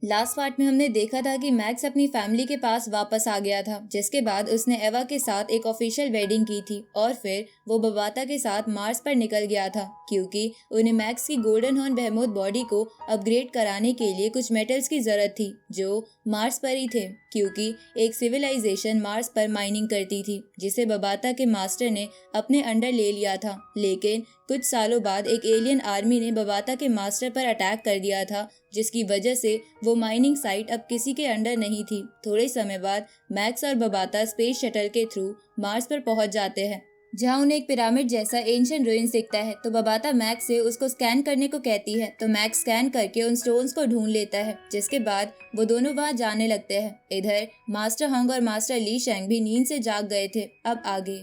Last part में हमने देखा था कि मैक्स अपनी फैमिली के पास वापस आ गया था, जिसके बाद उसने एवा के साथ एक ऑफिशियल वेडिंग की थी और फिर वो बबाता के साथ मार्स पर निकल गया था, क्योंकि उन्हें मैक्स की गोल्डन हॉर्न बेहेमोथ बॉडी को अपग्रेड कराने के लिए कुछ मेटल्स की जरूरत थी जो मार्स पर ही थे, क्योंकि एक सिविलाइजेशन मार्स पर माइनिंग करती थी जिसे बबाता के मास्टर ने अपने अंडर ले लिया था। लेकिन कुछ सालों बाद एक एलियन आर्मी ने बबाता के मास्टर पर अटैक कर दिया था, जिसकी वजह से वो माइनिंग साइट अब किसी के अंडर नहीं थी। थोड़े समय बाद मैक्स और बबाता स्पेस शटल के थ्रू मार्स पर पहुंच जाते हैं, जहां उन्हें एक पिरामिड जैसा एंशिएंट रुइंस दिखता है। तो बबाता मैक्स से उसको स्कैन करने को कहती है, तो मैक्स स्कैन करके उन स्टोन्स को ढूंढ लेता है, जिसके बाद वो दोनों वहां जाने लगते हैं। इधर मास्टर हंग और मास्टर ली शैंग भी नींद से जाग गए थे। अब आगे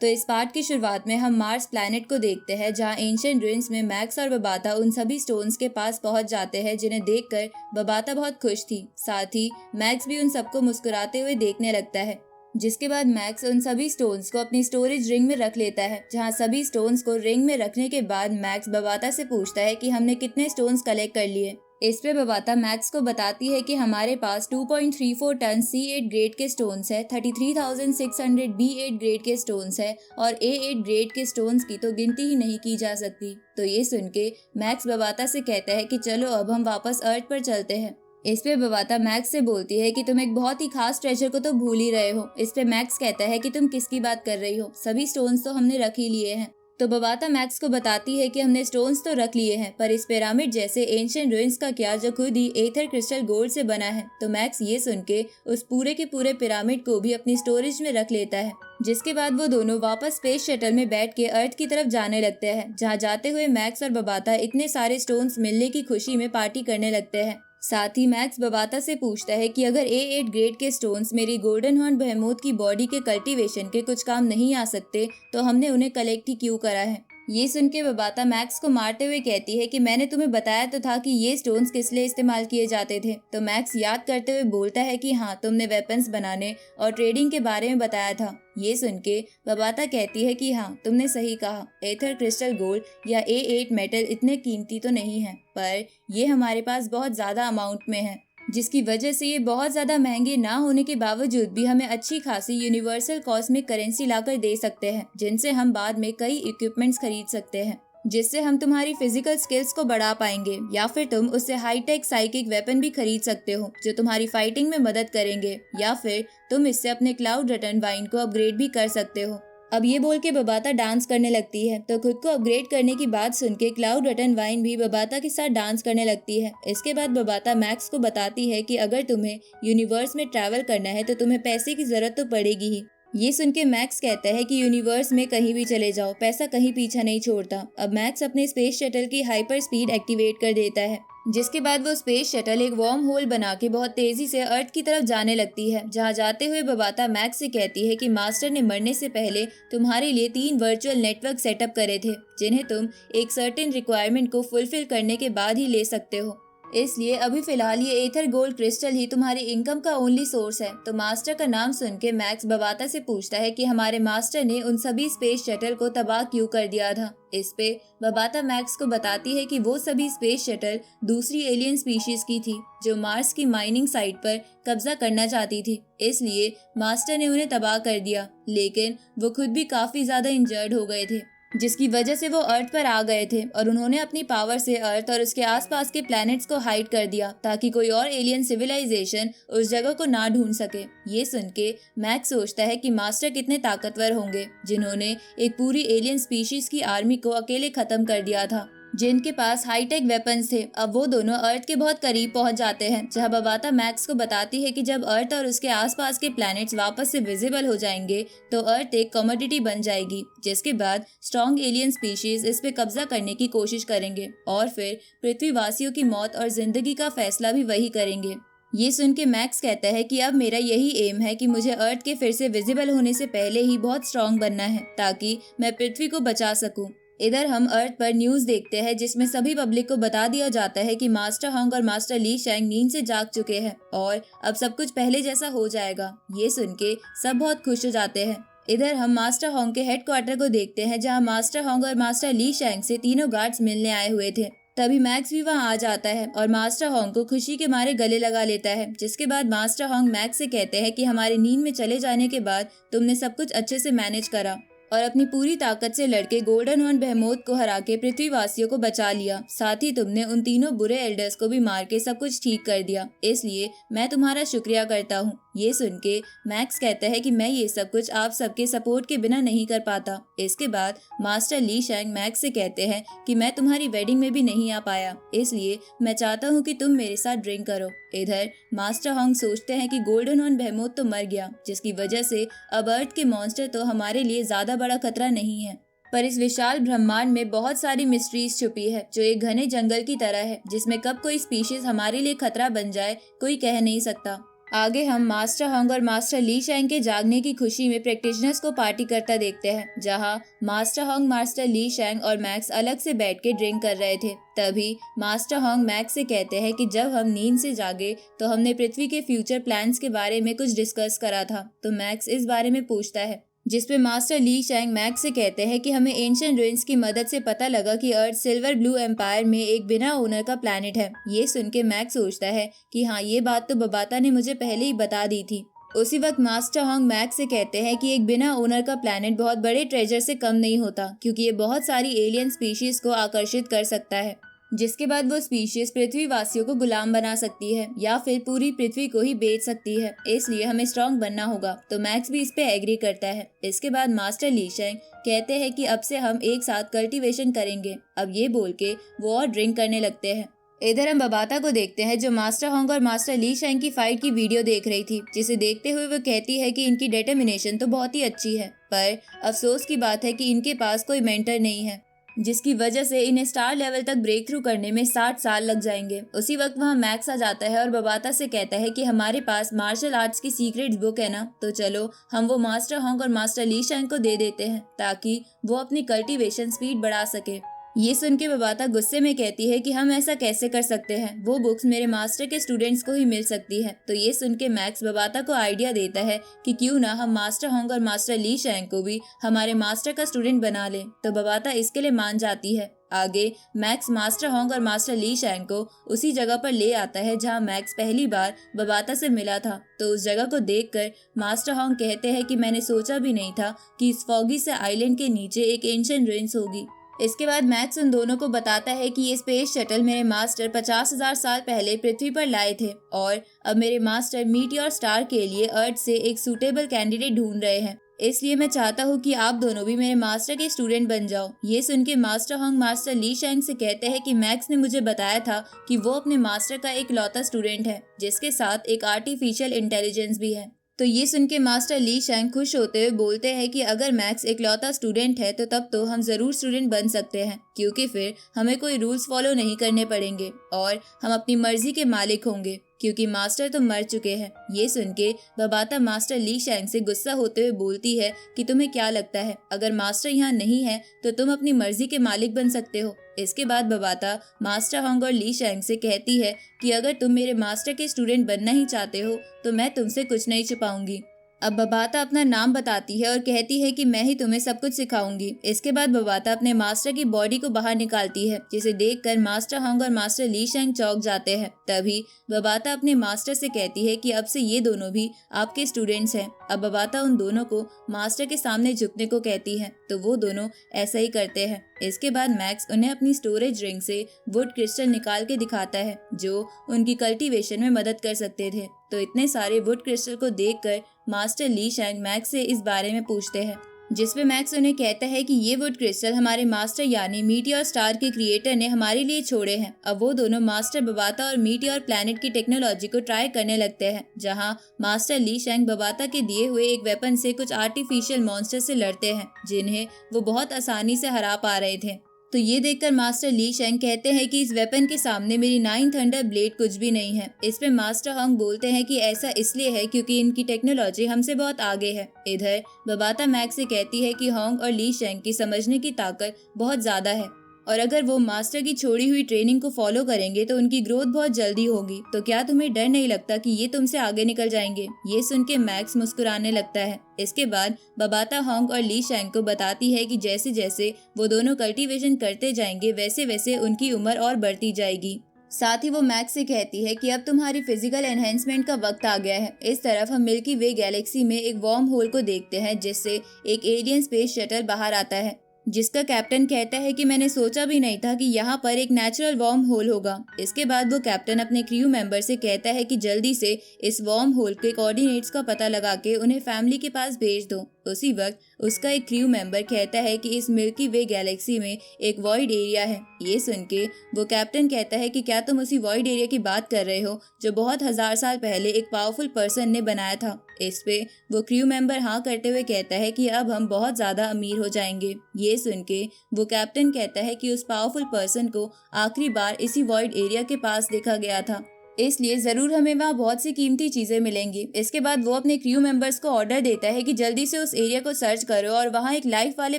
तो इस पार्ट की शुरुआत में हम मार्स प्लैनेट को देखते हैं, जहां एंशिएंट रुइंस में मैक्स और बबाता उन सभी स्टोन्स के पास पहुंच जाते हैं, जिन्हें देखकर बबाता बहुत खुश थी। साथ ही मैक्स भी उन सबको मुस्कुराते हुए देखने लगता है, जिसके बाद मैक्स उन सभी स्टोन्स को अपनी स्टोरेज रिंग में रख लेता है। जहां सभी स्टोन्स को रिंग में रखने के बाद मैक्स बबाता से पूछता है कि हमने कितने स्टोन्स कलेक्ट कर लिए। इस पे बबाता मैक्स को बताती है कि हमारे पास 2.34 टन C8 ग्रेड के स्टोन्स है, 33,600 B8 ग्रेड के स्टोन्स है और A8 ग्रेड के स्टोन्स की तो गिनती ही नहीं की जा सकती। तो ये सुन के मैक्स बबाता से कहता है कि चलो अब हम वापस अर्थ पर चलते हैं। इस पे बबाता मैक्स से बोलती है कि तुम एक बहुत ही खास ट्रेजर को तो भूल ही रहे हो। इस पे मैक्स कहता है कि तुम किसकी बात कर रही हो, सभी स्टोन्स तो हमने रख ही लिए हैं। तो बबाता मैक्स को बताती है कि हमने स्टोन्स तो रख लिए हैं, पर इस पिरामिड जैसे एंशिएंट रुइंस का क्या जो खुद ही एथर क्रिस्टल गोल्ड से बना है। तो मैक्स ये सुन के उस पूरे के पूरे पिरामिड को भी अपनी स्टोरेज में रख लेता है, जिसके बाद वो दोनों वापस स्पेस शटल में बैठ के अर्थ की तरफ जाने लगते हैं, जहाँ जाते हुए मैक्स और बबाता इतने सारे स्टोन्स मिलने की खुशी में पार्टी करने लगते हैं। साथ ही मैक्स बबाता से पूछता है कि अगर A8 ग्रेड के स्टोन्स मेरी गोल्डन हॉर्न बेहेमोथ की बॉडी के कल्टीवेशन के कुछ काम नहीं आ सकते, तो हमने उन्हें कलेक्ट ही क्यों करा है। ये सुन के बबाता मैक्स को मारते हुए कहती है कि मैंने तुम्हें बताया तो था कि ये स्टोन्स किस लिए इस्तेमाल किए जाते थे। तो मैक्स याद करते हुए बोलता है कि हाँ, तुमने वेपन्स बनाने और ट्रेडिंग के बारे में बताया था। ये सुन के बबाता कहती है कि हाँ, तुमने सही कहा, एथर क्रिस्टल गोल्ड या A8 मेटल इतने कीमती तो नहीं है, पर ये हमारे पास बहुत ज्यादा अमाउंट में है, जिसकी वजह से ये बहुत ज्यादा महंगे ना होने के बावजूद भी हमें अच्छी खासी यूनिवर्सल कॉस्मिक करेंसी लाकर दे सकते हैं, जिनसे हम बाद में कई इक्विपमेंट्स खरीद सकते हैं, जिससे हम तुम्हारी फिजिकल स्किल्स को बढ़ा पाएंगे, या फिर तुम उससे हाईटेक साइकिक वेपन भी खरीद सकते हो जो तुम्हारी फाइटिंग में मदद करेंगे, या फिर तुम इससे अपने क्लाउड रटन वाइन को अपग्रेड भी कर सकते हो। अब ये बोल के बबाता डांस करने लगती है, तो खुद को अपग्रेड करने की बात सुन के क्लाउड रटन वाइन भी बबाता के साथ डांस करने लगती है। इसके बाद बबाता मैक्स को बताती है कि अगर तुम्हें यूनिवर्स में ट्रैवल करना है तो तुम्हें पैसे की जरूरत तो पड़ेगी ही। ये सुन के मैक्स कहता है कि यूनिवर्स में कहीं भी चले जाओ, पैसा कहीं पीछा नहीं छोड़ता। अब मैक्स अपने स्पेस शटल की हाइपर स्पीड एक्टिवेट कर देता है, जिसके बाद वो स्पेस शटल एक वार्म होल बना के बहुत तेजी से अर्थ की तरफ जाने लगती है। जहाँ जाते हुए बबाता मैक्स से कहती है कि मास्टर ने मरने से पहले तुम्हारे लिए 3 वर्चुअल नेटवर्क सेटअप करे थे, जिन्हें तुम एक सर्टेन रिक्वायरमेंट को फुलफिल करने के बाद ही ले सकते हो। इसलिए अभी फिलहाल ये एथर गोल्ड क्रिस्टल ही तुम्हारी इनकम का ओनली सोर्स है। तो मास्टर का नाम सुन के मैक्स बबाता से पूछता है कि हमारे मास्टर ने उन सभी स्पेस शटल को तबाह क्यों कर दिया था। इस पे बबाता मैक्स को बताती है कि वो सभी स्पेस शटल दूसरी एलियन स्पीशीज की थी जो मार्स की माइनिंग साइट पर कब्जा करना चाहती थी, इसलिए मास्टर ने उन्हें तबाह कर दिया। लेकिन वो खुद भी काफी ज्यादा इंजर्ड हो गए थे, जिसकी वजह से वो अर्थ पर आ गए थे और उन्होंने अपनी पावर से अर्थ और उसके आसपास के प्लैनेट्स को हाइड कर दिया ताकि कोई और एलियन सिविलाइजेशन उस जगह को ना ढूंढ सके। ये सुन के मैक्स सोचता है कि मास्टर कितने ताकतवर होंगे जिन्होंने एक पूरी एलियन स्पीशीज की आर्मी को अकेले खत्म कर दिया था, जिनके पास हाईटेक वेपन्स थे। अब वो दोनों अर्थ के बहुत करीब पहुंच जाते हैं, जहां बबाता मैक्स को बताती है कि जब अर्थ और उसके आसपास के प्लैनेट्स वापस से विजिबल हो जाएंगे तो अर्थ एक कमोडिटी बन जाएगी, जिसके बाद स्ट्रॉन्ग एलियन स्पीशीज इस पे कब्जा करने की कोशिश करेंगे और फिर पृथ्वीवासियों की मौत और जिंदगी का फैसला भी वही करेंगे। ये सुन के मैक्स कहता है कि अब मेरा यही एम है कि मुझे अर्थ के फिर से विजिबल होने से पहले ही बहुत स्ट्रॉन्ग बनना है ताकि मैं पृथ्वी को बचा सकूं। इधर हम अर्थ पर न्यूज देखते हैं जिसमें सभी पब्लिक को बता दिया जाता है कि मास्टर हंग और मास्टर ली शैंग नींद से जाग चुके हैं और अब सब कुछ पहले जैसा हो जाएगा। ये सुन के सब बहुत खुश हो जाते हैं। इधर हम मास्टर हॉन्ग के हेडक्वार्टर को देखते हैं, जहां मास्टर हॉन्ग और मास्टर ली शैंग से तीनों गार्ड्स मिलने आए हुए थे। तभी मैक्स भी वहां आ जाता है और मास्टर होंग को खुशी के मारे गले लगा लेता है, जिसके बाद मास्टर होंग मैक्स से कहते हैं कि हमारे नींद में चले जाने के बाद तुमने सब कुछ अच्छे से मैनेज करा और अपनी पूरी ताकत से लड़के गोल्डन वन बेहमोथ को हरा के पृथ्वीवासियों को बचा लिया। साथ ही तुमने उन तीनों बुरे एल्डर्स को भी मार के सब कुछ ठीक कर दिया, इसलिए मैं तुम्हारा शुक्रिया करता हूँ। ये सुन के मैक्स कहता है कि मैं ये सब कुछ आप सबके सपोर्ट के बिना नहीं कर पाता। इसके बाद मास्टर ली शैंग मैक्स से कहते हैं कि मैं तुम्हारी वेडिंग में भी नहीं आ पाया, इसलिए मैं चाहता हूँ कि तुम मेरे साथ ड्रिंक करो। इधर मास्टर होंग सोचते हैं कि गोल्डन वन बेहमोथ तो मर गया, जिसकी वजह से अब अर्थ के मॉन्स्टर तो हमारे लिए ज्यादा बड़ा खतरा नहीं है। पर इस विशाल ब्रह्मांड में बहुत सारी मिस्ट्रीज छुपी है, जो एक घने जंगल की तरह है, जिसमें कब कोई स्पीशीज हमारे लिए खतरा बन जाए कोई कह नहीं सकता। आगे हम मास्टर होंग और मास्टर ली शैंग के जागने की खुशी में प्रैक्टिशनर्स को पार्टी करता देखते हैं, जहां मास्टर होंग, मास्टर ली शैंग और मैक्स अलग से बैठ के ड्रिंक कर रहे थे। तभी मास्टर होंग मैक्स से कहते हैं कि जब हम नींद से जागे तो हमने पृथ्वी के फ्यूचर प्लान्स के बारे में कुछ डिस्कस करा था। तो मैक्स इस बारे में पूछता है, जिसपे मास्टर ली शैंग मैक्स से कहते हैं कि हमें एंशिएंट रुइंस की मदद से पता लगा कि अर्थ सिल्वर ब्लू एम्पायर में एक बिना ओनर का प्लैनेट है। ये सुन के मैक्स सोचता है कि हाँ, ये बात तो बबाता ने मुझे पहले ही बता दी थी। उसी वक्त मास्टर होंग मैक्स से कहते हैं कि एक बिना ओनर का प्लैनेट बहुत बड़े ट्रेजर से कम नहीं होता, क्योंकि ये बहुत सारी एलियन स्पीशीज को आकर्षित कर सकता है, जिसके बाद वो स्पीशीज पृथ्वीवासियों को गुलाम बना सकती है या फिर पूरी पृथ्वी को ही बेच सकती है। इसलिए हमें स्ट्रांग बनना होगा। तो मैक्स भी इस पे एग्री करता है। इसके बाद मास्टर ली शैंग कहते हैं कि अब से हम एक साथ कल्टीवेशन करेंगे। अब ये बोल के वो और ड्रिंक करने लगते हैं। इधर हम बबाता को देखते हैं, जो मास्टर होंग और मास्टर ली शैंग की फाइट की वीडियो देख रही थी, जिसे देखते हुए वो कहती है कि इनकी डिटर्मिनेशन तो बहुत ही अच्छी है, पर अफसोस की बात है कि इनके पास कोई मेंटर नहीं है, जिसकी वजह से इन्हें स्टार लेवल तक ब्रेक थ्रू करने में 60 साल लग जाएंगे। उसी वक्त वहाँ मैक्स आ जाता है और बबाता से कहता है कि हमारे पास मार्शल आर्ट्स की सीक्रेट्स बुक है ना, तो चलो हम वो मास्टर होंग और मास्टर ली शैंग को दे देते हैं, ताकि वो अपनी कल्टीवेशन स्पीड बढ़ा सके। ये सुन के बबाता गुस्से में कहती है कि हम ऐसा कैसे कर सकते हैं, वो बुक्स मेरे मास्टर के स्टूडेंट्स को ही मिल सकती है। तो ये सुन के मैक्स बबाता को आइडिया देता है कि क्यों ना हम मास्टर होंग और मास्टर ली शैंग को भी हमारे मास्टर का स्टूडेंट बना लें। तो बबाता इसके लिए मान जाती है। आगे मैक्स मास्टर होंग और मास्टर ली शैंग को उसी जगह पर ले आता है जहां मैक्स पहली बार बबाता से मिला था। तो उस जगह को देखकर मास्टर होंग कहते हैं कि मैंने सोचा भी नहीं था कि इस फॉगी से आइलैंड के नीचे एक एंशिएंट रुइंस होगी। इसके बाद मैक्स उन दोनों को बताता है कि ये स्पेस शटल मेरे मास्टर 50,000 साल पहले पृथ्वी पर लाए थे और अब मेरे मास्टर मीटियोर स्टार के लिए अर्थ से एक सूटेबल कैंडिडेट ढूंढ रहे हैं। इसलिए मैं चाहता हूँ कि आप दोनों भी मेरे मास्टर के स्टूडेंट बन जाओ। ये सुन के मास्टर होंग मास्टर ली शैंग से कहते हैं कि मैक्स ने मुझे बताया था कि वो अपने मास्टर का एक लौता स्टूडेंट है, जिसके साथ एक आर्टिफिशियल इंटेलिजेंस भी है। तो ये सुन के मास्टर ली शैंग खुश होते हुए बोलते हैं कि अगर मैक्स एक लौता स्टूडेंट है तो तब तो हम जरूर स्टूडेंट बन सकते हैं, क्योंकि फिर हमें कोई रूल्स फॉलो नहीं करने पड़ेंगे और हम अपनी मर्जी के मालिक होंगे, क्योंकि मास्टर तो मर चुके हैं। ये सुन के बबाता मास्टर ली शैंग से गुस्सा होते हुए बोलती है कि तुम्हें क्या लगता है, अगर मास्टर यहाँ नहीं है तो तुम अपनी मर्जी के मालिक बन सकते हो। इसके बाद बबाता मास्टर होंग और ली शैंग से कहती है कि अगर तुम मेरे मास्टर के स्टूडेंट बनना ही चाहते हो तो मैं तुमसे कुछ नहीं छुपाऊंगी। अब बबाता अपना नाम बताती है और कहती है कि मैं ही तुम्हें सब कुछ सिखाऊंगी। इसके बाद बबाता अपने मास्टर की बॉडी को बाहर निकालती है, जिसे देखकर मास्टर होंग और मास्टर ली शैंग चौंक जाते हैं। तभी बबाता अपने मास्टर से कहती है कि अब से ये दोनों भी आपके स्टूडेंट्स हैं। अब बबाता उन दोनों को मास्टर के सामने झुकने को कहती है, तो वो दोनों ऐसा ही करते हैं। इसके बाद मैक्स उन्हें अपनी स्टोरेज रिंग से वुड क्रिस्टल निकाल के दिखाता है, जो उनकी कल्टीवेशन में मदद कर सकते थे। तो इतने सारे वुड क्रिस्टल को देखकर मास्टर ली शैंग मैक्स से इस बारे में पूछते हैं, जिसपे मैक्स उन्हें कहता है कि ये वुड क्रिस्टल हमारे मास्टर यानी मीटियोर स्टार के क्रिएटर ने हमारे लिए छोड़े हैं। अब वो दोनों मास्टर बबाता और मीटियोर प्लैनेट की टेक्नोलॉजी को ट्राई करने लगते हैं, जहां मास्टर ली शैंग बबाता के दिए हुए एक वेपन से कुछ आर्टिफिशियल मॉन्स्टर से लड़ते हैं, जिन्हें वो बहुत आसानी से हरा पा रहे थे। तो ये देखकर मास्टर ली शैंग कहते हैं कि इस वेपन के सामने मेरी 9 थंडर ब्लेड कुछ भी नहीं है। इस पे मास्टर होंग बोलते हैं कि ऐसा इसलिए है क्योंकि इनकी टेक्नोलॉजी हमसे बहुत आगे है। इधर बबाता मैक्स से कहती है कि होंग और ली शैंग की समझने की ताकत बहुत ज्यादा है। और अगर वो मास्टर की छोड़ी हुई ट्रेनिंग को फॉलो करेंगे तो उनकी ग्रोथ बहुत जल्दी होगी। तो क्या तुम्हें डर नहीं लगता कि ये तुमसे आगे निकल जाएंगे? ये सुन के मैक्स मुस्कुराने लगता है। इसके बाद बबाता होंग और ली शैंग को बताती है कि जैसे जैसे वो दोनों कल्टीवेशन करते जाएंगे वैसे वैसे उनकी उम्र और बढ़ती जाएगी। साथ ही वो मैक्स से कहती है कि अब तुम्हारी फिजिकल एनहेंसमेंट का वक्त आ गया है। इस तरफ हम मिल्की वे गैलेक्सी में एक वार्म होल को देखते हैं जिससे एक एलियन स्पेस शटल बाहर आता है, जिसका कैप्टन कहता है कि मैंने सोचा भी नहीं था कि यहाँ पर एक नेचुरल वार्म होल होगा। इसके बाद वो कैप्टन अपने क्रू मेंबर से कहता है कि जल्दी से इस वार्म होल के कोऑर्डिनेट्स का पता लगा के उन्हें फैमिली के पास भेज दो। उसी वक्त उसका एक क्रू मेंबर कहता है कि इस मिल्की वे गैलेक्सी में एक वॉइड एरिया है। ये सुन के वो कैप्टन कहता है कि क्या तुम उसी वॉइड एरिया की बात कर रहे हो जो बहुत हजार साल पहले एक पावरफुल पर्सन ने बनाया था? इस पे वो क्रू मेंबर हाँ करते हुए कहता है कि अब हम बहुत ज्यादा अमीर हो जाएंगे। ये सुन के वो कैप्टन कहता है कि उस पावरफुल पर्सन को आखिरी बार इसी वॉइड एरिया के पास देखा गया था, इसलिए जरूर हमें वहाँ बहुत सी कीमती चीजें मिलेंगी। इसके बाद वो अपने क्रू मेंबर्स को ऑर्डर देता है कि जल्दी से उस एरिया को सर्च करो और वहाँ एक लाइफ वाले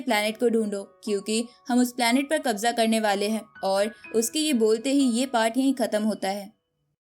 प्लैनेट को ढूंढो, क्योंकि हम उस प्लैनेट पर कब्जा करने वाले हैं। और उसके ये बोलते ही ये पार्ट यहीं खत्म होता है।